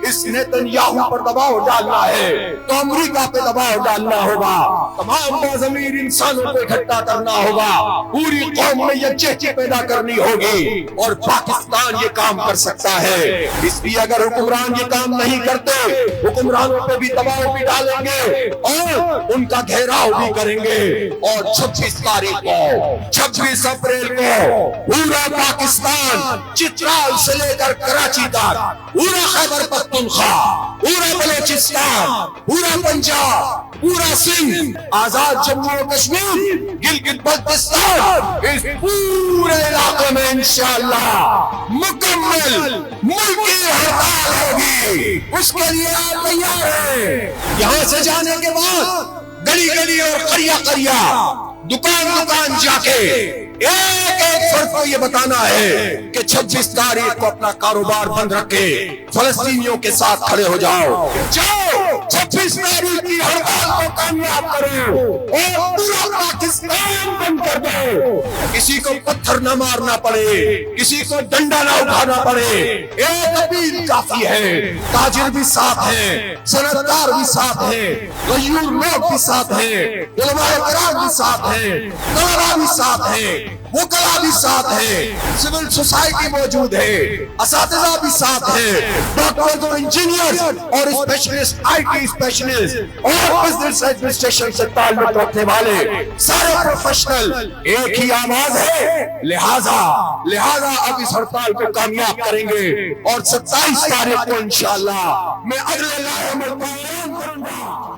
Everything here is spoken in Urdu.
اس نیتنیاہو پر دباؤ ڈالنا ہے تو امریکہ پہ دباؤ ڈالنا ہوگا، تمام باضمیر انسانوں کو اکٹھا کرنا ہوگا، پوری قوم میں یکجہتی پیدا کرنی ہوگی، اور پاکستان یہ کام کر سکتا ہے۔ اس لیے اگر حکمران یہ کام نہیں کرتے، حکمرانوں پہ بھی دباؤ بھی ڈالیں گے اور ان کا گھیراؤ بھی کریں گے، اور 26 تاریخ کو 26 اپریل کو پورا پاکستان چترال سے لے کر کراچی تک، پورا خیبر پختونخوا، پورا بلوچستان، پورا پنجاب، پورا سندھ، آزاد جموں و کشمیر، گلگت بلتستان، اس پورے علاقے میں انشاءاللہ مکمل ملکی ہڑتال ہوگی۔ اس کے لیے آپ تیار ہیں؟ یہاں سے جانے کے بعد گلی گلی اور قریہ قریہ، دکان دکان جا کے ایک ایک فرد کو یہ بتانا ہے کہ 26 تاریخ کو اپنا کاروبار بند رکھے، فلسطینیوں کے ساتھ کھڑے ہو جاؤ، جاؤ 26 تاریخ کی ہڑتال کو کامیاب کرو اور پورا پاکستان بند کر دو۔ کسی کو پتھر نہ مارنا پڑے، کسی کو ڈنڈا نہ اٹھانا پڑے، ایک اپیل کافی ہے۔ تاجر بھی ساتھ ہیں، صنعتکار بھی ساتھ ہیں، غیور لوگ بھی ساتھ ہیں، علماء کرام بھی ساتھ ہیں، طلباء بھی ساتھ ہیں، وکلاء بھی ساتھ ہیں، سول سوسائٹی موجود ہے، اساتذہ بھی ساتھ ہیں، ڈاکٹرز اور انجینئرز اور اسپیشلسٹ، آئی ٹی اسپیشلسٹ اور بزنس ایڈمنسٹریشن سے تعلق رکھنے والے سارے پروفیشنل ایک ہی آواز ہے۔ لہذا اب اس ہڑتال کو کامیاب کریں گے اور 27 تاریخ کو انشاءاللہ میں اگلے لائحہ عمل کو اعلان کروں گا۔